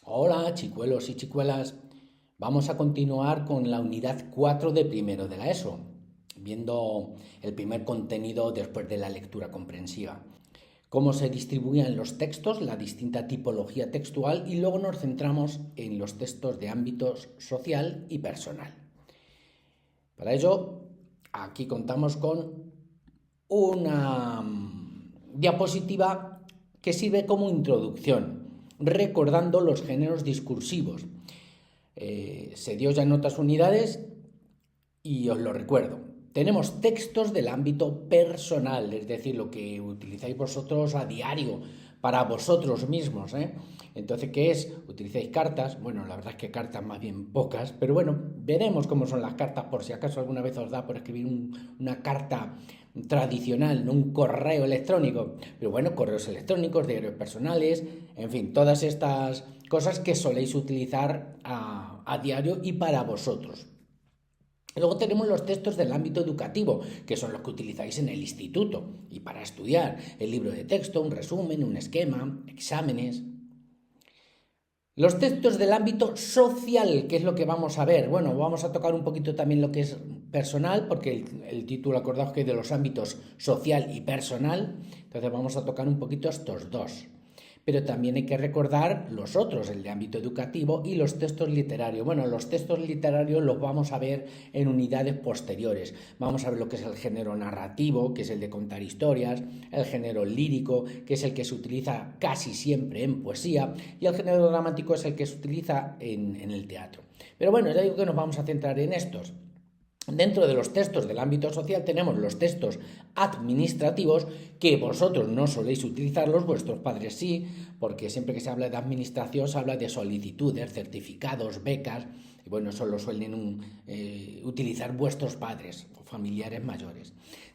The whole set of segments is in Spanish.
Hola, chicuelos y chicuelas. Vamos a continuar con la unidad 4 de primero de la ESO, viendo el primer contenido después de la lectura comprensiva. Cómo se distribuían los textos, la distinta tipología textual y luego nos centramos en los textos de ámbitos social y personal. Para ello, aquí contamos con una diapositiva que sirve como introducción, recordando los géneros discursivos. Se dio ya en otras unidades y os lo recuerdo. Tenemos textos del ámbito personal, es decir, lo que utilizáis vosotros a diario para vosotros mismos. Entonces, ¿qué es? ¿Utilizáis cartas? Bueno, la verdad es que cartas más bien pocas, pero bueno, veremos cómo son las cartas por si acaso alguna vez os da por escribir una carta tradicional, no un correo electrónico. Pero bueno, correos electrónicos, diarios personales, en fin, todas estas cosas que soléis utilizar a diario y para vosotros. Luego tenemos los textos del ámbito educativo, que son los que utilizáis en el instituto y para estudiar. El libro de texto, un resumen, un esquema, exámenes. Los textos del ámbito social, que es lo que vamos a ver. Bueno, vamos a tocar un poquito también lo que es personal, porque el título, acordaos que es de los ámbitos social y personal. Entonces vamos a tocar un poquito estos dos. Pero también hay que recordar los otros, el de ámbito educativo y los textos literarios. Bueno, los textos literarios los vamos a ver en unidades posteriores. Vamos a ver lo que es el género narrativo, que es el de contar historias, el género lírico, que es el que se utiliza casi siempre en poesía, y el género dramático es el que se utiliza en el teatro. Pero bueno, ya digo que nos vamos a centrar en estos. Dentro de los textos del ámbito social tenemos los textos administrativos, que vosotros no soléis utilizarlos, vuestros padres sí, porque siempre que se habla de administración se habla de solicitudes, certificados, becas, y bueno, eso lo suelen utilizar vuestros padres o familiares mayores.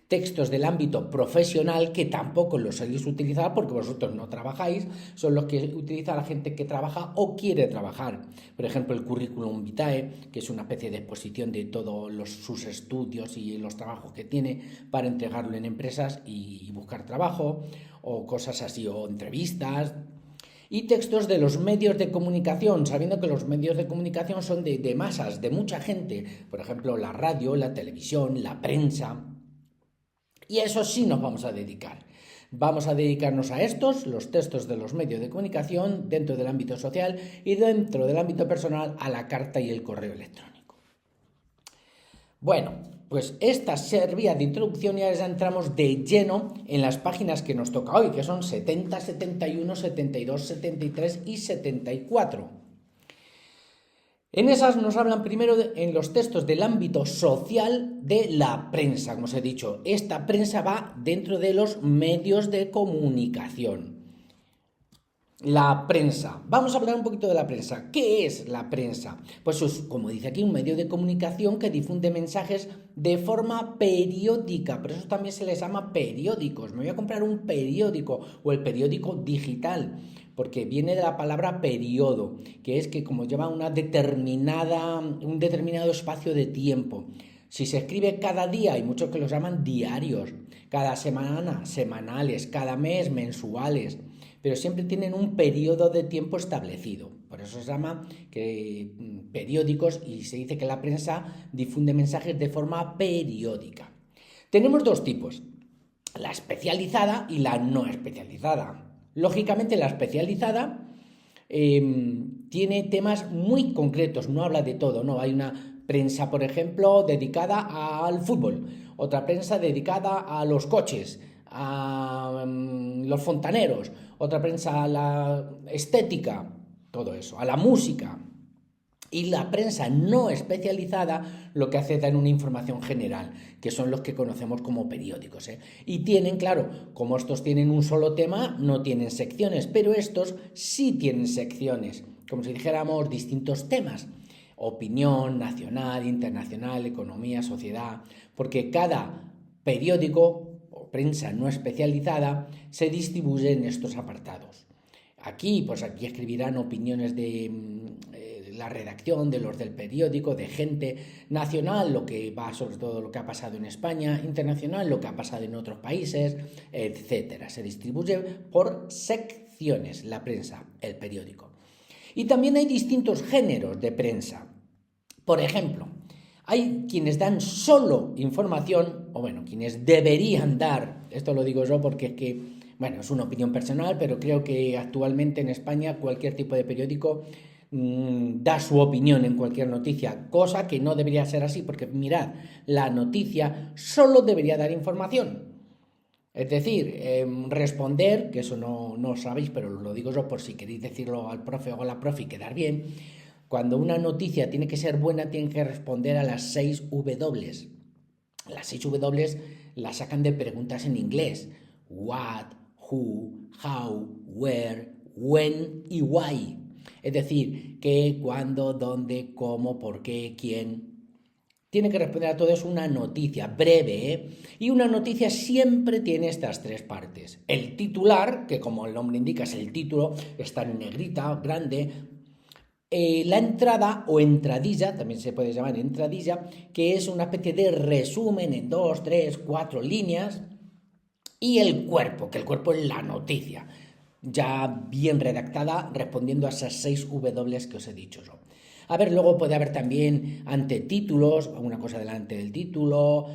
Textos del ámbito profesional, que tampoco los soléis utilizar porque vosotros no trabajáis, son los que utiliza la gente que trabaja o quiere trabajar. Por ejemplo, el currículum vitae, que es una especie de exposición de todos sus estudios y los trabajos que tiene para entregarlo en empresas y buscar trabajo, o cosas así, o entrevistas. Y textos de los medios de comunicación, sabiendo que los medios de comunicación son de masas, de mucha gente. Por ejemplo, la radio, la televisión, la prensa. Y a eso sí nos vamos a dedicar. Vamos a dedicarnos a estos, los textos de los medios de comunicación, dentro del ámbito social y dentro del ámbito personal, a la carta y el correo electrónico. Bueno, pues esta servía de introducción y ahora ya entramos de lleno en las páginas que nos toca hoy, que son 70, 71, 72, 73 y 74. En esas nos hablan primero en los textos del ámbito social de la prensa, como os he dicho. Esta prensa va dentro de los medios de comunicación. La prensa. Vamos a hablar un poquito de la prensa. ¿Qué es la prensa? Pues es, como dice aquí, un medio de comunicación que difunde mensajes de forma periódica. Por eso también se les llama periódicos. Me voy a comprar un periódico o el periódico digital, porque viene de la palabra periodo, que es que como lleva un determinado espacio de tiempo. Si se escribe cada día, hay muchos que los llaman diarios, cada semana, semanales, cada mes, mensuales, pero siempre tienen un periodo de tiempo establecido. Por eso se llama periódicos y se dice que la prensa difunde mensajes de forma periódica. Tenemos dos tipos, la especializada y la no especializada. Lógicamente la especializada tiene temas muy concretos, no habla de todo, no. Hay una prensa, por ejemplo, dedicada al fútbol, otra prensa dedicada a los coches, a los fontaneros, otra prensa a la estética, todo eso, a la música. Y la prensa no especializada lo que hace es dar una información general, que son los que conocemos como periódicos. Y tienen, claro, como estos tienen un solo tema, no tienen secciones, pero estos sí tienen secciones, como si dijéramos distintos temas. Opinión, nacional, internacional, economía, sociedad, porque cada periódico o prensa no especializada se distribuye en estos apartados. Aquí escribirán opiniones de la redacción, de los del periódico, de gente nacional, lo que va sobre todo lo que ha pasado en España, internacional, lo que ha pasado en otros países, etcétera. Se distribuye por secciones la prensa, el periódico. Y también hay distintos géneros de prensa. Por ejemplo, hay quienes dan solo información, o bueno, quienes deberían dar, esto lo digo yo porque es que, bueno, es una opinión personal, pero creo que actualmente en España cualquier tipo de periódico da su opinión en cualquier noticia, cosa que no debería ser así, porque mirad, la noticia solo debería dar información. Es decir, responder, que eso no sabéis, pero lo digo yo por si queréis decirlo al profe o a la profe y quedar bien. Cuando una noticia tiene que ser buena, tiene que responder a las 6 W. Las 6 W las sacan de preguntas en inglés. What, who, how, where, when y why. Es decir, qué, cuándo, dónde, cómo, por qué, quién. Tiene que responder a todo eso una noticia breve, ¿eh? Y una noticia siempre tiene estas tres partes. El titular, que como el nombre indica es el título, está en negrita, grande. La entrada o entradilla, también se puede llamar entradilla, que es una especie de resumen en 2, 3, 4 líneas. Y el cuerpo, que el cuerpo es la noticia, ya bien redactada, respondiendo a esas 6 W que os he dicho yo. A ver, luego puede haber también antetítulos, alguna cosa delante del título,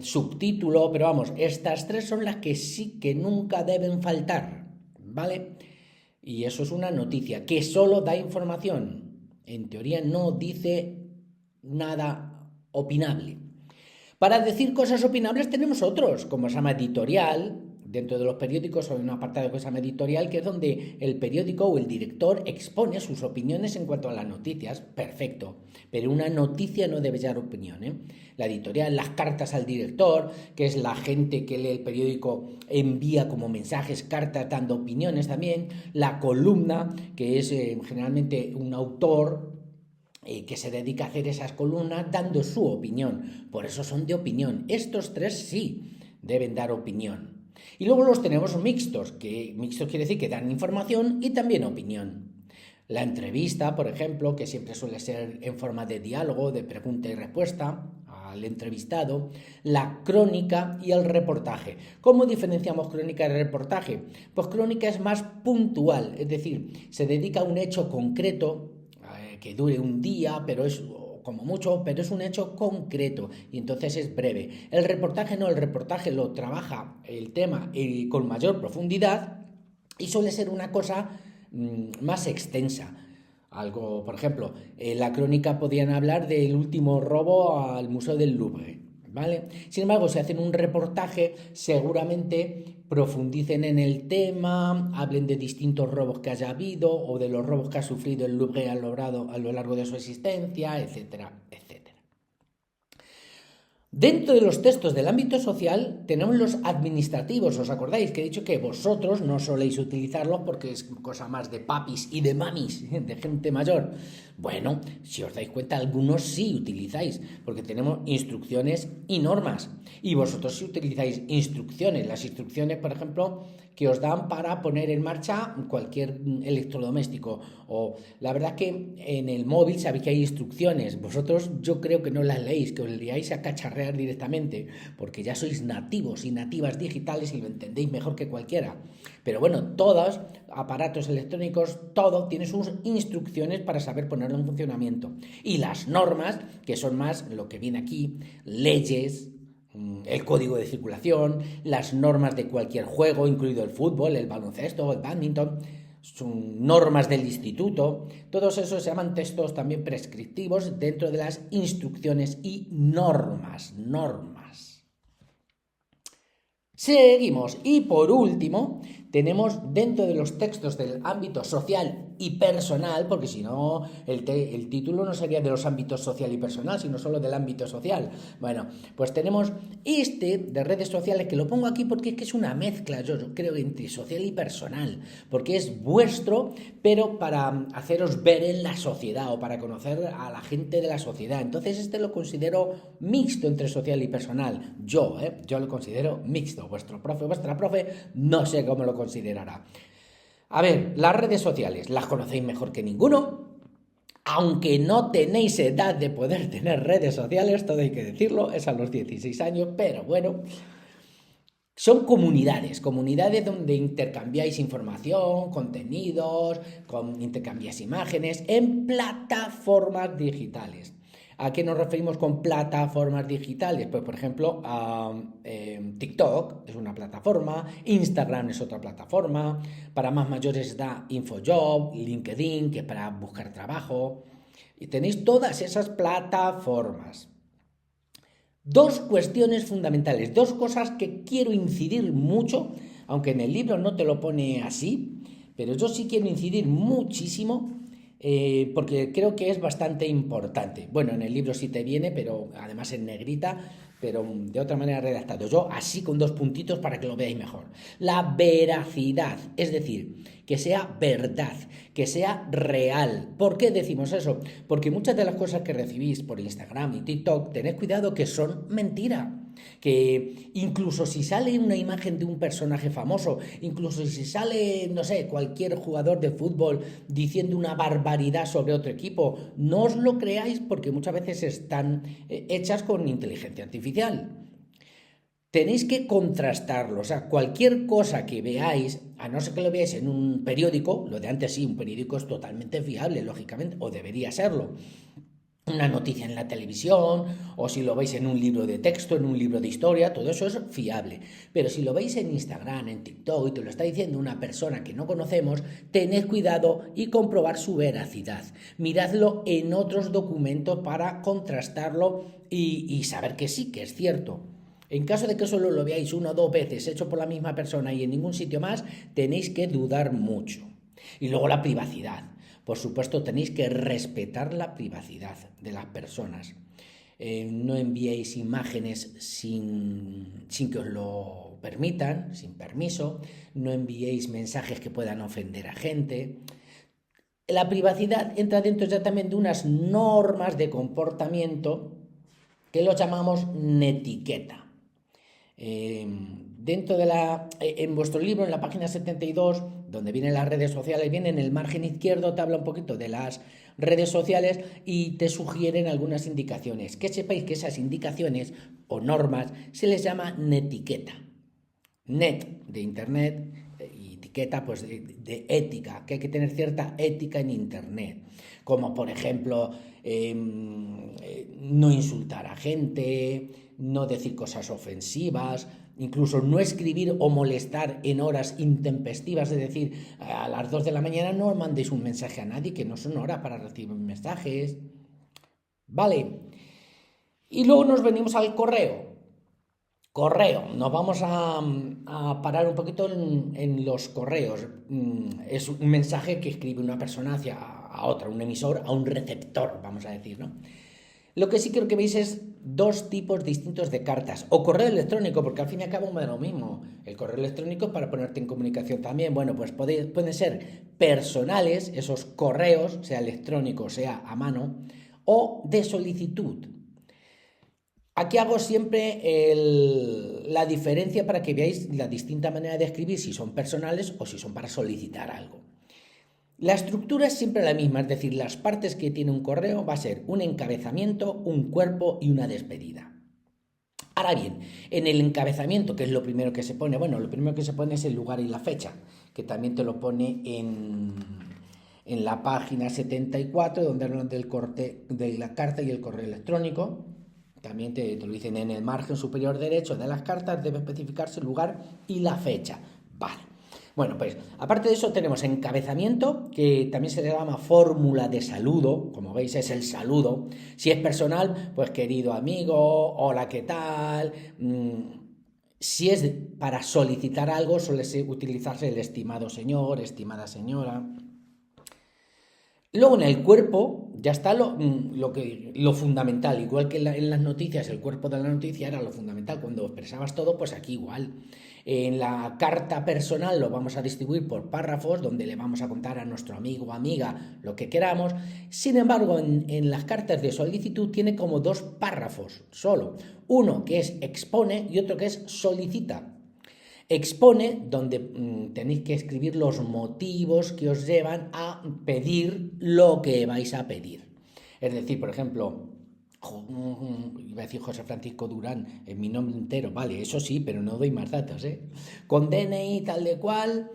subtítulo, pero vamos, estas tres son las que sí que nunca deben faltar, ¿vale? Y eso es una noticia que solo da información. En teoría no dice nada opinable. Para decir cosas opinables tenemos otros, como se llama editorial. Dentro de los periódicos hay un apartado que se llama editorial, que es donde el periódico o el director expone sus opiniones en cuanto a las noticias. Perfecto, pero una noticia no debe dar opinión, ¿eh? La editorial, las cartas al director, que es la gente que lee el periódico, envía como mensajes, cartas dando opiniones también. La columna, que es generalmente un autor que se dedica a hacer esas columnas dando su opinión. Por eso son de opinión. Estos tres sí deben dar opinión. Y luego los tenemos mixtos, que mixtos quiere decir que dan información y también opinión. La entrevista, por ejemplo, que siempre suele ser en forma de diálogo, de pregunta y respuesta al entrevistado. La crónica y el reportaje. ¿Cómo diferenciamos crónica y reportaje? Pues crónica es más puntual, es decir, se dedica a un hecho concreto que dure un día, pero es como mucho, pero es un hecho concreto y entonces es breve. El reportaje no, el reportaje lo trabaja el tema con mayor profundidad y suele ser una cosa más extensa. Algo, por ejemplo, en la crónica podían hablar del último robo al Museo del Louvre, ¿vale? Sin embargo, si hacen un reportaje, seguramente profundicen en el tema, hablen de distintos robos que haya habido o de los robos que ha sufrido el Louvre a lo largo de su existencia, etcétera, etcétera. Dentro de los textos del ámbito social tenemos los administrativos. ¿Os acordáis que he dicho que vosotros no soléis utilizarlos porque es cosa más de papis y de mamis, de gente mayor? Bueno, si os dais cuenta, algunos sí utilizáis, porque tenemos instrucciones y normas. Y vosotros sí utilizáis instrucciones. Las instrucciones, por ejemplo, que os dan para poner en marcha cualquier electrodoméstico. O la verdad que en el móvil sabéis que hay instrucciones. Vosotros yo creo que no las leéis, que os liáis a cacharrear directamente, porque ya sois nativos y nativas digitales y lo entendéis mejor que cualquiera. Pero bueno, todos aparatos electrónicos, todo tiene sus instrucciones para saber ponerlo en funcionamiento. Y las normas, que son más lo que viene aquí, leyes, el código de circulación, las normas de cualquier juego, incluido el fútbol, el baloncesto, el bádminton, son normas del instituto. Todos esos se llaman textos también prescriptivos dentro de las instrucciones y normas. Seguimos. Y por último, tenemos dentro de los textos del ámbito social y personal, porque si no, el título no sería de los ámbitos social y personal, sino solo del ámbito social. Bueno, pues tenemos este de redes sociales, que lo pongo aquí porque es que es una mezcla, yo creo, entre social y personal, porque es vuestro, pero para haceros ver en la sociedad o para conocer a la gente de la sociedad. Entonces este lo considero mixto entre social y personal. Yo lo considero mixto. Vuestro profe, vuestra profe, no sé cómo lo considerará. A ver, las redes sociales, las conocéis mejor que ninguno, aunque no tenéis edad de poder tener redes sociales, todo hay que decirlo, es a los 16 años, pero bueno. Son comunidades donde intercambiáis información, contenidos, intercambiáis imágenes en plataformas digitales. ¿A qué nos referimos con plataformas digitales? Pues, por ejemplo, TikTok es una plataforma, Instagram es otra plataforma, para más mayores está InfoJob, LinkedIn, que es para buscar trabajo, y tenéis todas esas plataformas. Dos cuestiones fundamentales, dos cosas que quiero incidir mucho, aunque en el libro no te lo pone así, pero yo sí quiero incidir muchísimo porque creo que es bastante importante. Bueno, en el libro sí te viene, pero además en negrita, pero de otra manera redactado. Yo así con dos puntitos para que lo veáis mejor. La veracidad, es decir, que sea verdad, que sea real. ¿Por qué decimos eso? Porque muchas de las cosas que recibís por Instagram y TikTok, tened cuidado que son mentira. Que incluso si sale una imagen de un personaje famoso, incluso si sale, no sé, cualquier jugador de fútbol diciendo una barbaridad sobre otro equipo, no os lo creáis porque muchas veces están hechas con inteligencia artificial. Tenéis que contrastarlo, o sea, cualquier cosa que veáis, a no ser que lo veáis en un periódico, lo de antes sí, un periódico es totalmente fiable, lógicamente, o debería serlo, una noticia en la televisión, o si lo veis en un libro de texto, en un libro de historia, todo eso es fiable. Pero si lo veis en Instagram, en TikTok, y te lo está diciendo una persona que no conocemos, tened cuidado y comprobar su veracidad. Miradlo en otros documentos para contrastarlo y saber que sí, que es cierto. En caso de que solo lo veáis una o dos veces hecho por la misma persona y en ningún sitio más, tenéis que dudar mucho. Y luego la privacidad. Por supuesto, tenéis que respetar la privacidad de las personas. No enviéis imágenes sin que os lo permitan, sin permiso. No enviéis mensajes que puedan ofender a gente. La privacidad entra dentro ya también de unas normas de comportamiento que los llamamos netiqueta. Dentro de en vuestro libro, en la página 72, donde vienen las redes sociales, viene en el margen izquierdo, te habla un poquito de las redes sociales y te sugieren algunas indicaciones. Que sepáis que esas indicaciones o normas se les llama netiqueta. Net de internet y etiqueta pues de ética, que hay que tener cierta ética en internet. Como por ejemplo, no insultar a gente, no decir cosas ofensivas, incluso no escribir o molestar en horas intempestivas, es decir, a las 2 de la mañana no mandéis un mensaje a nadie, que no son horas para recibir mensajes. Vale. Y luego nos venimos al correo. Nos vamos a parar un poquito en los correos. Es un mensaje que escribe una persona hacia a otra, un emisor, a un receptor, vamos a decir, ¿no? Lo que sí quiero que veáis es dos tipos distintos de cartas. O correo electrónico, porque al fin y al cabo me da lo mismo. El correo electrónico es para ponerte en comunicación también. Bueno, pues pueden ser personales, esos correos, sea electrónico, sea a mano, o de solicitud. Aquí hago siempre la diferencia para que veáis la distinta manera de escribir, si son personales o si son para solicitar algo. La estructura es siempre la misma, es decir, las partes que tiene un correo va a ser un encabezamiento, un cuerpo y una despedida. Ahora bien, en el encabezamiento, que es lo primero que se pone, bueno, lo primero que se pone es el lugar y la fecha, que también te lo pone en la página 74, donde hablan del corte de la carta y el correo electrónico. También te lo dicen en el margen superior derecho de las cartas, debe especificarse el lugar y la fecha. Vale. Bueno, pues aparte de eso tenemos encabezamiento, que también se le llama fórmula de saludo, como veis es el saludo. Si es personal, pues querido amigo, hola, ¿qué tal? Si es para solicitar algo, suele utilizarse el estimado señor, estimada señora. Luego en el cuerpo ya está lo fundamental, igual que en las noticias, el cuerpo de la noticia era lo fundamental, cuando expresabas todo, pues aquí igual. En la carta personal lo vamos a distribuir por párrafos, donde le vamos a contar a nuestro amigo o amiga lo que queramos. Sin embargo, en las cartas de solicitud tiene como dos párrafos solo. Uno que es expone y otro que es solicita. Expone, donde tenéis que escribir los motivos que os llevan a pedir lo que vais a pedir. Es decir, por ejemplo, Iba a decir José Francisco Durán, en mi nombre entero, vale, eso sí, pero no doy más datos, ¿eh? Con DNI tal de cual,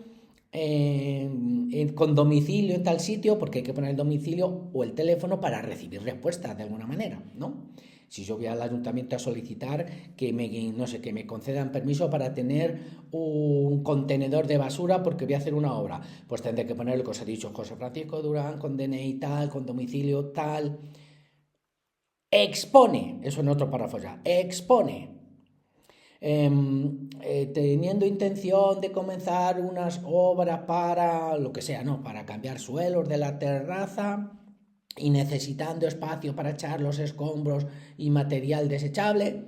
con domicilio en tal sitio, porque hay que poner el domicilio o el teléfono para recibir respuestas de alguna manera, ¿no? Si yo voy al ayuntamiento a solicitar que no sé, que me concedan permiso para tener un contenedor de basura porque voy a hacer una obra, pues tendré que poner lo que os he dicho, José Francisco Durán, con DNI tal, con domicilio tal. Expone, eso en otro párrafo ya, expone, teniendo intención de comenzar unas obras para lo que sea, ¿no? Para cambiar suelos de la terraza y necesitando espacio para echar los escombros y material desechable.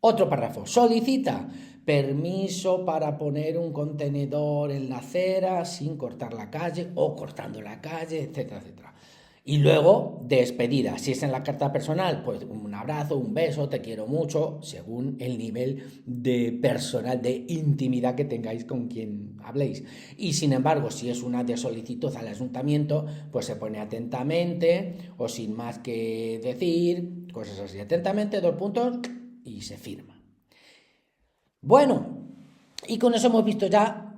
Otro párrafo, solicita permiso para poner un contenedor en la acera sin cortar la calle o cortando la calle, etcétera, etcétera. Y luego, despedida. Si es en la carta personal, pues un abrazo, un beso, te quiero mucho, según el nivel de personal, de intimidad que tengáis con quien habléis. Y sin embargo, si es una de solicitud al ayuntamiento, pues se pone atentamente o sin más que decir, cosas así. Atentamente, 2 puntos, y se firma. Bueno, y con eso hemos visto ya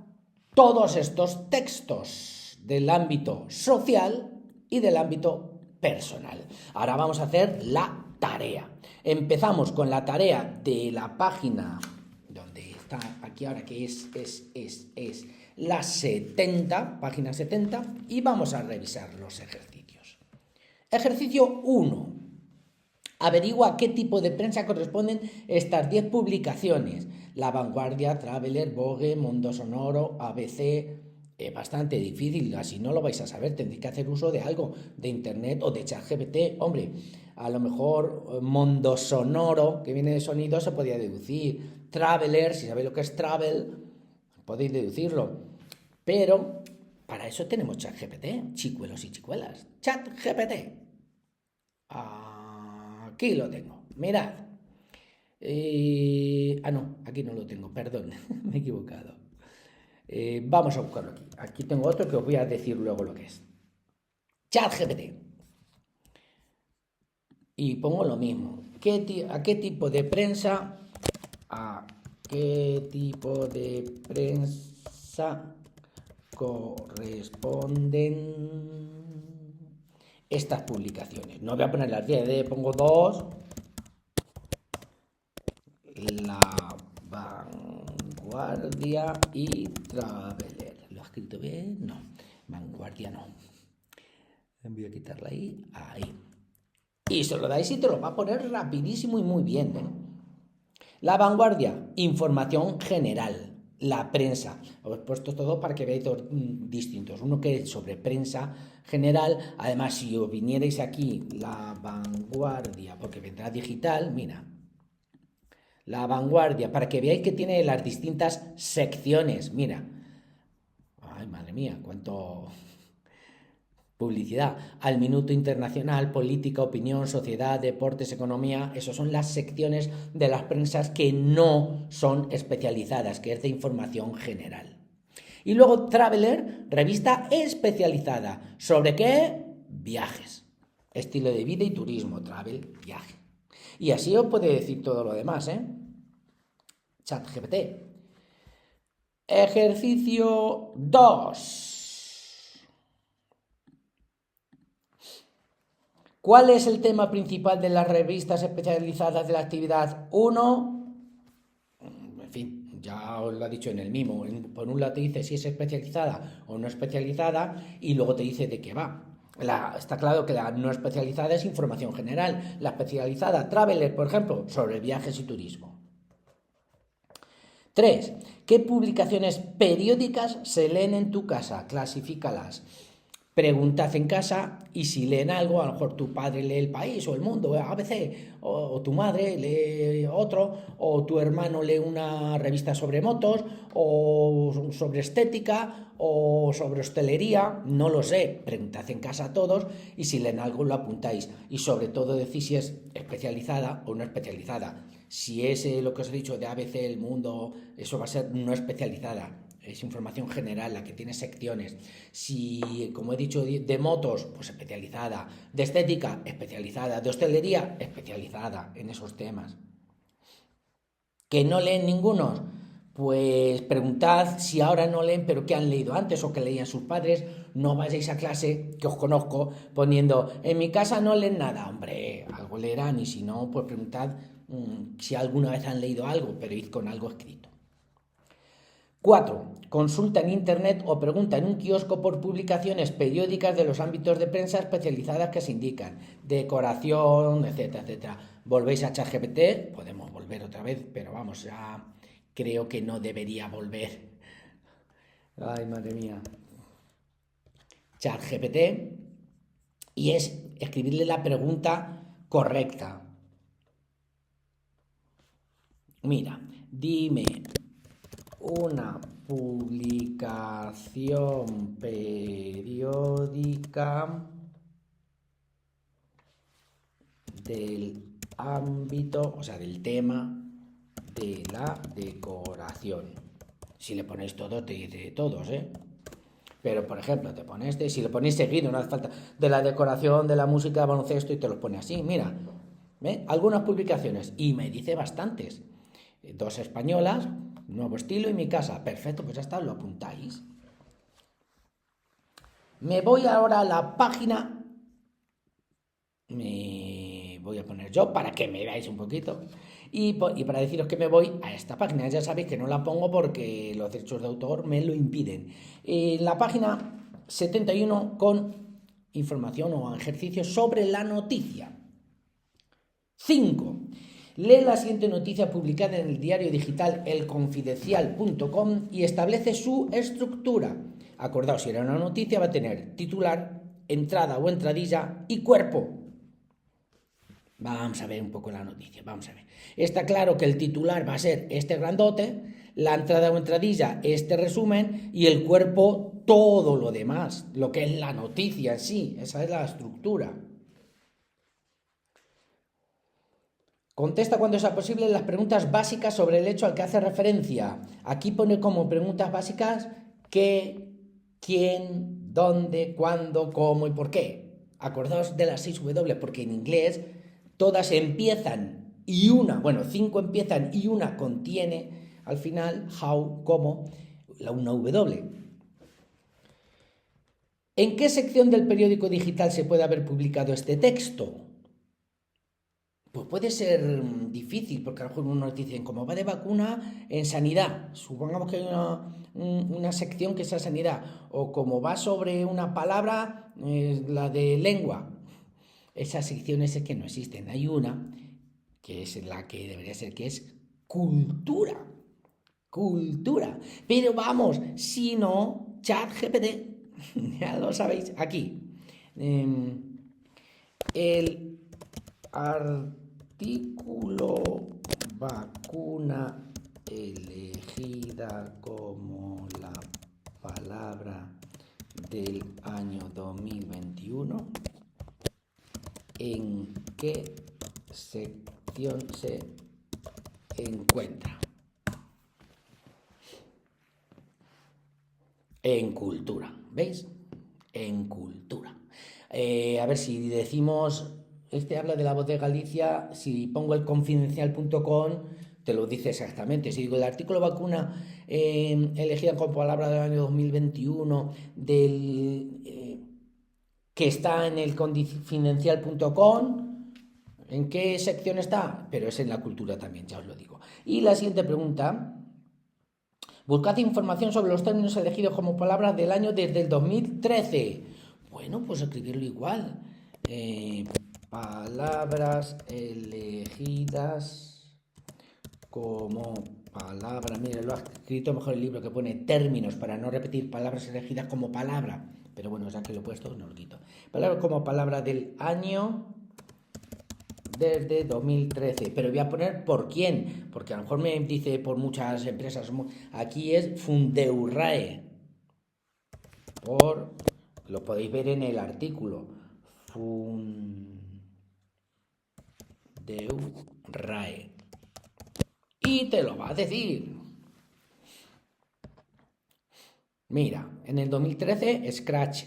todos estos textos del ámbito social y del ámbito personal. Ahora vamos a hacer la tarea. Empezamos con la tarea de la página donde está aquí ahora, que es la 70, página 70, y vamos a revisar los ejercicios. Ejercicio 1. Averigua a qué tipo de prensa corresponden estas 10 publicaciones. La Vanguardia, Traveler, Vogue, Mundo Sonoro, ABC. Es bastante difícil, así no lo vais a saber, tendréis que hacer uso de algo, de internet o de ChatGPT. Hombre, a lo mejor Mundo Sonoro, que viene de sonido, se podría deducir. Traveler, si sabéis lo que es travel, podéis deducirlo. Pero para eso tenemos ChatGPT, chicuelos y chicuelas. ChatGPT. Aquí lo tengo, mirad. No, aquí no lo tengo, perdón, me he equivocado. Vamos a buscarlo aquí. Aquí tengo otro que os voy a decir luego lo que es. ChatGPT. Y pongo lo mismo. ¿A qué tipo de prensa? ¿A qué tipo de prensa corresponden estas publicaciones? No voy a poner las 10, pongo 2. La Vanguardia y Traveler. ¿Lo he escrito bien? No. Vanguardia no. Voy a quitarla ahí. Ahí. Y se lo dais y te lo va a poner rapidísimo y muy bien, ¿eh? La Vanguardia, información general. La prensa. Os he puesto todo para que veáis dos distintos. Uno que es sobre prensa general. Además, si os vinierais aquí, La Vanguardia, porque vendrá digital, mira. La Vanguardia, para que veáis que tiene las distintas secciones. Mira. Ay, madre mía, cuánto publicidad. Al minuto internacional, política, opinión, sociedad, deportes, economía. Esas son las secciones de las prensas que no son especializadas, que es de información general. Y luego Traveler, revista especializada. ¿Sobre qué? Viajes. Estilo de vida y turismo. Travel, viaje. Y así os puede decir todo lo demás, ¿eh? ChatGPT. Ejercicio 2. ¿Cuál es el tema principal de las revistas especializadas de la actividad 1? En fin, ya os lo ha dicho en el mismo. Por un lado te dice si es especializada o no especializada y luego te dice de qué va. Está claro que la no especializada es información general. La especializada, Traveler, por ejemplo, sobre viajes y turismo. 3. ¿Qué publicaciones periódicas se leen en tu casa? Clasifícalas. Preguntad en casa y si leen algo, a lo mejor tu padre lee El País o El Mundo, ABC, o tu madre lee otro, o tu hermano lee una revista sobre motos, o sobre estética, o sobre hostelería, no lo sé, preguntad en casa a todos y si leen algo lo apuntáis. Y sobre todo decís si es especializada o no especializada. Si es lo que os he dicho de ABC, El Mundo, eso va a ser no especializada. es información general, la que tiene secciones. Si, como he dicho, de motos, pues especializada, de estética, especializada, de hostelería, especializada en esos temas. ¿Que no leen ninguno? Pues preguntad si ahora no leen, pero qué han leído antes o qué leían sus padres. No vayáis a clase, que os conozco, poniendo, en mi casa no leen nada. Hombre, algo leerán y si no, pues preguntad si alguna vez han leído algo, pero id con algo escrito. 4. Consulta en internet o pregunta en un kiosco por publicaciones periódicas de los ámbitos de prensa especializadas que se indican. Decoración, etcétera, etcétera. Volvéis a ChatGPT, podemos volver otra vez, pero vamos, ya creo que no debería volver. Ay, madre mía. ChatGPT, y es escribirle la pregunta correcta. Mira, dime una publicación periódica del ámbito, o sea, del tema de la decoración. Si le ponéis todos, te dice todos, ¿eh? Pero, por ejemplo, te pones si le ponéis seguido, no hace falta, de la decoración, de la música, de baloncesto, y te los pone así. Mira, ¿ve? Algunas publicaciones, y me dice bastantes. 2 españolas, nuevo estilo y mi casa. Perfecto, pues ya está, lo apuntáis. Me voy ahora a la página. Me voy a poner yo para que me veáis un poquito. Y para deciros que me voy a esta página. Ya sabéis que no la pongo porque los derechos de autor me lo impiden. La página 71 con información o ejercicios sobre la noticia. 5. Lee la siguiente noticia publicada en el diario digital elconfidencial.com y establece su estructura. Acordaos, si era una noticia va a tener titular, entrada o entradilla y cuerpo. Vamos a ver un poco la noticia, vamos a ver. Está claro que el titular va a ser este grandote, la entrada o entradilla, este resumen y el cuerpo todo lo demás, lo que es la noticia en sí, esa es la estructura. Contesta cuando sea posible las preguntas básicas sobre el hecho al que hace referencia. Aquí pone como preguntas básicas qué, quién, dónde, cuándo, cómo y por qué. Acordaos de las 6W porque en inglés todas empiezan y una, 5 empiezan y una contiene al final how, cómo, una W. ¿En qué sección del periódico digital se puede haber publicado este texto? Pues puede ser difícil, porque a lo mejor uno nos dicen, como va de vacuna en sanidad, supongamos que hay una sección que sea sanidad, o como va sobre una palabra, la de lengua. Esas secciones es que no existen. Hay una, que es la que debería ser, que es cultura. Cultura. Pero vamos, si no, ChatGPT, ya lo sabéis, aquí. El artículo vacuna elegida como la palabra del año 2021, ¿en qué sección se encuentra? En cultura, ¿veis? En cultura. A ver si decimos, habla de la voz de Galicia, si pongo el confidencial.com, te lo dice exactamente. Si digo el artículo vacuna elegida como palabra del año 2021 que está en el confidencial.com, ¿en qué sección está? Pero es en la cultura también, ya os lo digo. Y la siguiente pregunta. Buscad información sobre los términos elegidos como palabras del año desde el 2013. Bueno, pues escribirlo igual. Palabras elegidas como palabra. Mire, lo ha escrito mejor el libro que pone términos para no repetir palabras elegidas como palabra. Pero bueno, ya que lo he puesto, no lo quito. Palabras como palabra del año desde 2013, pero voy a poner por quién, porque a lo mejor me dice por muchas empresas. Aquí es Fundeurrae, lo podéis ver en el artículo, Fundeurrae, y te lo va a decir. Mira, en el 2013 Scratch,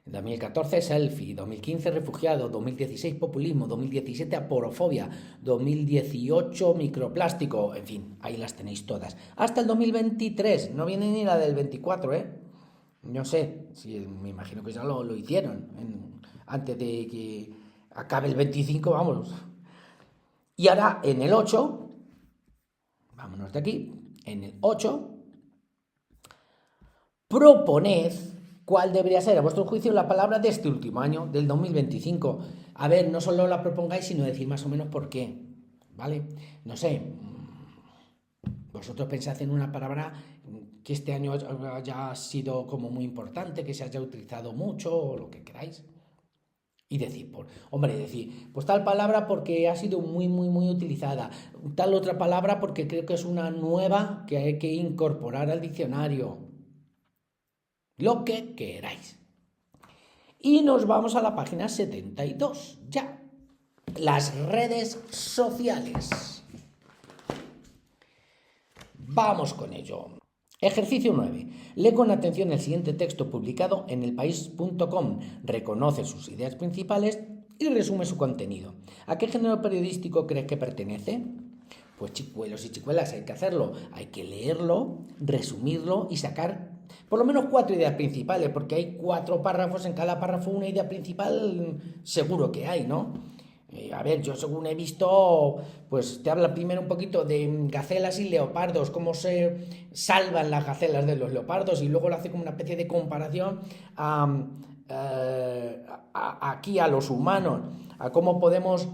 en 2014 Selfie, 2015 Refugiado, 2016 Populismo, 2017 Aporofobia, 2018 Microplástico, en fin, ahí las tenéis todas. Hasta el 2023, no viene ni la del 24, ¿eh? No sé, si me imagino que ya lo hicieron antes de que acabe el 25, vamos. Y ahora en el 8, vámonos de aquí, en el 8, proponed cuál debería ser, a vuestro juicio, la palabra de este último año, del 2025. A ver, no solo la propongáis, sino decir más o menos por qué, ¿vale? No sé, vosotros pensáis en una palabra que este año haya sido como muy importante, que se haya utilizado mucho, o lo que queráis. Y decir, pues tal palabra porque ha sido muy, muy, muy utilizada. Tal otra palabra porque creo que es una nueva que hay que incorporar al diccionario. Lo que queráis. Y nos vamos a la página 72, ya. Las redes sociales. Vamos con ello. Ejercicio 9. Lee con atención el siguiente texto publicado en elpaís.com. Reconoce sus ideas principales y resume su contenido. ¿A qué género periodístico crees que pertenece? Pues chicuelos y chicuelas, hay que hacerlo. Hay que leerlo, resumirlo y sacar por lo menos 4 ideas principales, porque hay 4 párrafos, en cada párrafo una idea principal seguro que hay, ¿no? A ver, yo según he visto, pues te habla primero un poquito de gacelas y leopardos, cómo se salvan las gacelas de los leopardos, y luego lo hace como una especie de comparación aquí a los humanos, a cómo podemos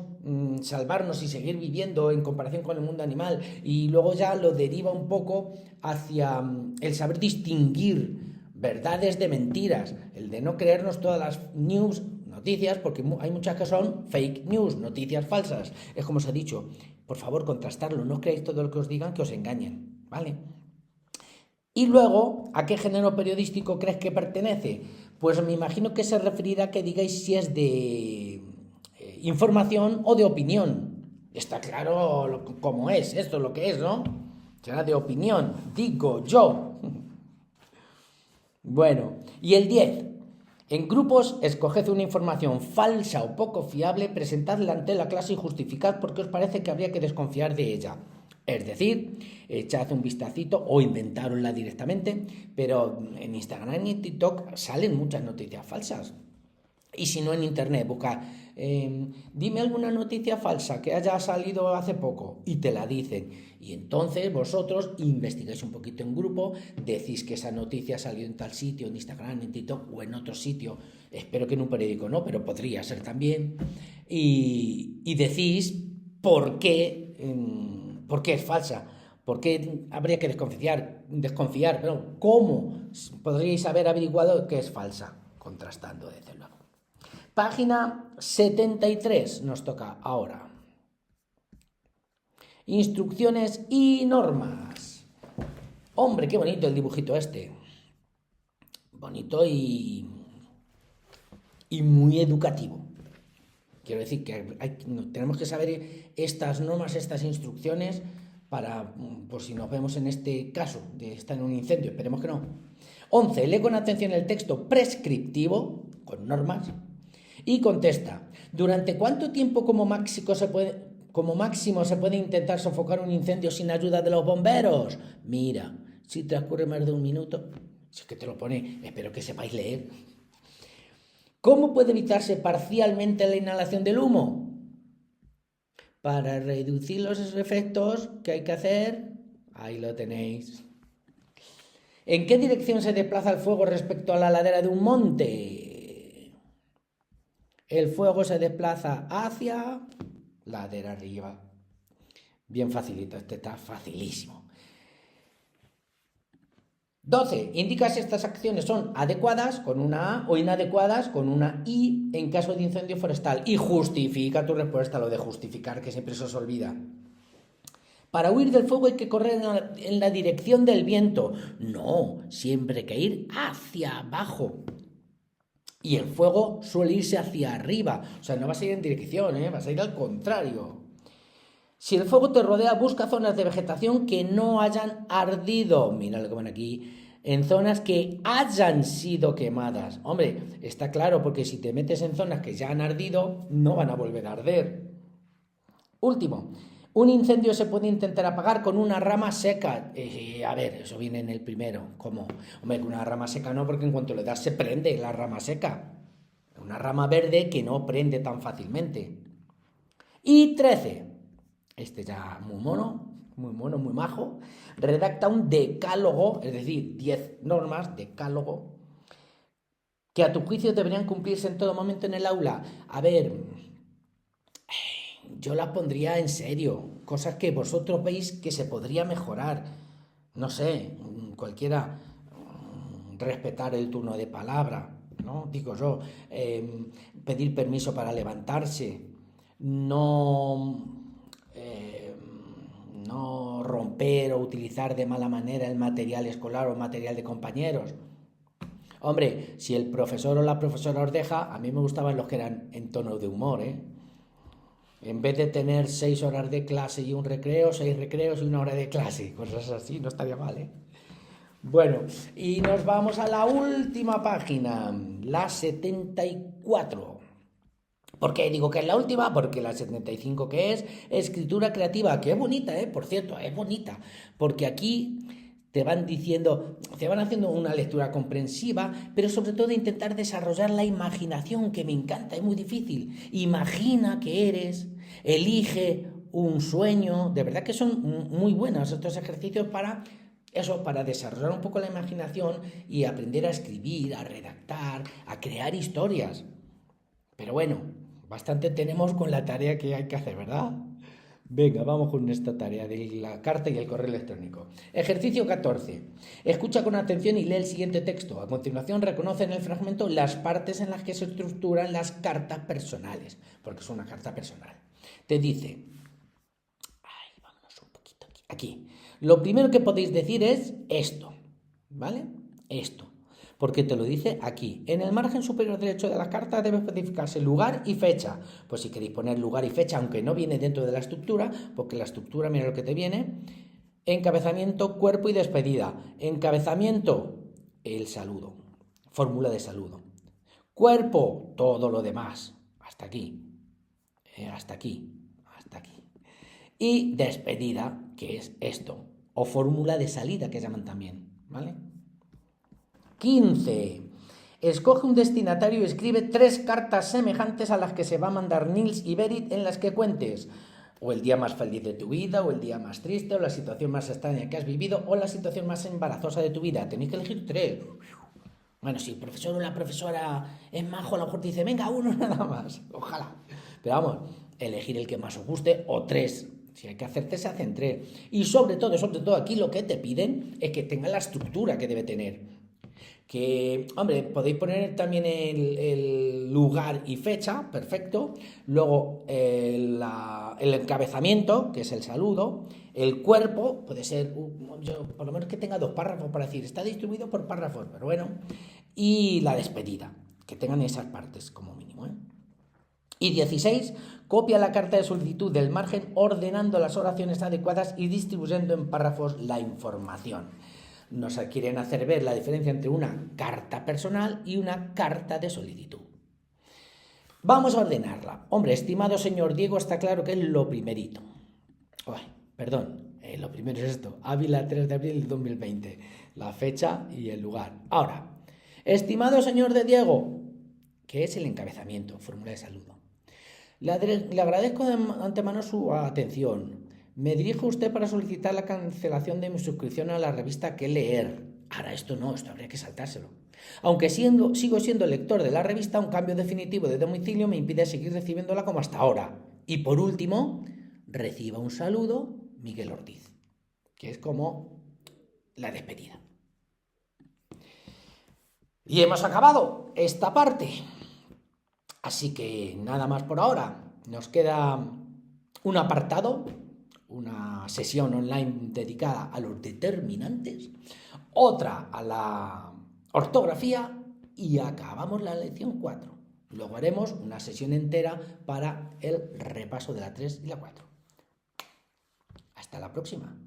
salvarnos y seguir viviendo en comparación con el mundo animal, y luego ya lo deriva un poco hacia el saber distinguir verdades de mentiras, el de no creernos todas las noticias, porque hay muchas que son fake news, noticias falsas. Es como os he dicho, por favor, contrastarlo, no creáis todo lo que os digan, que os engañen, ¿vale? Y luego, ¿a qué género periodístico crees que pertenece? Pues me imagino que se referirá a que digáis si es de información o de opinión. Está claro cómo es, esto es lo que es, ¿no? Será de opinión, digo yo. Bueno, y el 10. En grupos, escoged una información falsa o poco fiable, presentadla ante la clase y justificad por qué os parece que habría que desconfiar de ella. Es decir, echad un vistacito o inventárosla directamente, pero en Instagram y en TikTok salen muchas noticias falsas. Y si no, en internet, busca, dime alguna noticia falsa que haya salido hace poco, y te la dicen. Y entonces vosotros investigáis un poquito en grupo, decís que esa noticia ha salido en tal sitio, en Instagram, en TikTok o en otro sitio. Espero que en un periódico no, pero podría ser también. Y decís por qué es falsa. ¿Por qué habría que desconfiar? Pero ¿cómo podríais haber averiguado que es falsa? Contrastando, desde luego. Página 73 nos toca ahora. Instrucciones y normas. Hombre, qué bonito el dibujito este. Bonito y muy educativo. Quiero decir que tenemos que saber estas normas, estas instrucciones para, por si nos vemos en este caso de estar en un incendio. Esperemos que no. 11. Lee con atención el texto prescriptivo, con normas, y contesta, ¿durante cuánto tiempo como máximo se puede intentar sofocar un incendio sin ayuda de los bomberos? Mira, si transcurre más de un minuto, si es que te lo pone, espero que sepáis leer. ¿Cómo puede evitarse parcialmente la inhalación del humo? Para reducir los efectos, ¿qué hay que hacer? Ahí lo tenéis. ¿En qué dirección se desplaza el fuego respecto a la ladera de un monte? El fuego se desplaza hacia ladera arriba. Bien facilito, este está facilísimo. 12. Indica si estas acciones son adecuadas con una A o inadecuadas con una I en caso de incendio forestal. Y justifica tu respuesta, lo de justificar, que siempre se os olvida. Para huir del fuego hay que correr en la dirección del viento. No, siempre hay que ir hacia abajo. Y el fuego suele irse hacia arriba. O sea, no vas a ir en dirección, vas a ir al contrario. Si el fuego te rodea, busca zonas de vegetación que no hayan ardido. Mira lo que van aquí. en zonas que hayan sido quemadas. Hombre, está claro, porque si te metes en zonas que ya han ardido, no van a volver a arder. Último, un incendio se puede intentar apagar con una rama seca. A ver, eso viene en el primero. ¿Cómo? Hombre, con una rama seca no, porque en cuanto le das se prende la rama seca. Una rama verde que no prende tan fácilmente. Y 13. Este ya muy mono, muy majo. Redacta un decálogo, es decir, 10 normas, decálogo, que a tu juicio deberían cumplirse en todo momento en el aula. A ver, yo las pondría en serio, cosas que vosotros veis que se podría mejorar. No sé, cualquiera, respetar el turno de palabra, ¿no? Digo yo, pedir permiso para levantarse, no, no romper o utilizar de mala manera el material escolar o material de compañeros. Hombre, si el profesor o la profesora os deja, a mí me gustaban los que eran en tono de humor, ¿eh? En vez de tener 6 horas de clase y un recreo, 6 recreos y 1 hora de clase. Cosas así, no estaría mal, ¿eh? Bueno, y nos vamos a la última página, la 74. ¿Por qué digo que es la última? Porque la 75, que es escritura creativa, que es bonita, por cierto, es bonita, porque aquí te van diciendo, te van haciendo una lectura comprensiva, pero sobre todo intentar desarrollar la imaginación, que me encanta, es muy difícil. Imagina que eres, elige un sueño, de verdad que son muy buenos estos ejercicios para eso, para desarrollar un poco la imaginación y aprender a escribir, a redactar, a crear historias. Pero bueno, bastante tenemos con la tarea que hay que hacer, ¿verdad? Venga, vamos con esta tarea de la carta y el correo electrónico. Ejercicio 14. Escucha con atención y lee el siguiente texto. A continuación, reconoce en el fragmento las partes en las que se estructuran las cartas personales, porque es una carta personal. Te dice, vámonos un poquito aquí. Lo primero que podéis decir es esto, ¿vale? Esto. Porque te lo dice aquí. En el margen superior derecho de la carta debe especificarse lugar y fecha. Pues si queréis poner lugar y fecha, aunque no viene dentro de la estructura, porque la estructura, mira lo que te viene. Encabezamiento, cuerpo y despedida. Encabezamiento, el saludo. Fórmula de saludo. Cuerpo, todo lo demás. Hasta aquí. Hasta aquí. Hasta aquí. Y despedida, que es esto. O fórmula de salida, que llaman también. ¿Vale? 15. Escoge un destinatario y escribe 3 cartas semejantes a las que se va a mandar Nils y Berit, en las que cuentes o el día más feliz de tu vida, o el día más triste, o la situación más extraña que has vivido, o la situación más embarazosa de tu vida. Tenéis que elegir 3. Bueno, si el profesor o la profesora es majo, a lo mejor te dice, venga, 1 nada más. Ojalá. Pero vamos, elegir el que más os guste, o 3. Si hay que hacerte, se hacen 3. Y sobre todo, aquí lo que te piden es que tenga la estructura que debe tener. Que, hombre, podéis poner también el lugar y fecha, perfecto. Luego el encabezamiento, que es el saludo. El cuerpo, puede ser, por lo menos que tenga 2 párrafos para decir, está distribuido por párrafos, pero bueno. Y la despedida, que tengan esas partes como mínimo, ¿eh? Y 16, copia la carta de solicitud del margen ordenando las oraciones adecuadas y distribuyendo en párrafos la información. Nos quieren hacer ver la diferencia entre una carta personal y una carta de solicitud. Vamos a ordenarla. Hombre, estimado señor Diego, está claro que es lo primerito. Lo primero es esto. Ávila, 3 de abril de 2020. La fecha y el lugar. Ahora, estimado señor de Diego, que es el encabezamiento, fórmula de saludo. Le agradezco de antemano su atención. Me dirijo a usted para solicitar la cancelación de mi suscripción a la revista Que Leer. Ahora esto habría que saltárselo. Aunque sigo siendo lector de la revista, un cambio definitivo de domicilio me impide seguir recibiéndola como hasta ahora. Y por último, reciba un saludo, Miguel Ortiz, que es como la despedida. Y hemos acabado esta parte. Así que nada más por ahora. Nos queda un apartado, una sesión online dedicada a los determinantes, otra a la ortografía y acabamos la lección 4. Luego haremos una sesión entera para el repaso de la 3 y la 4. Hasta la próxima.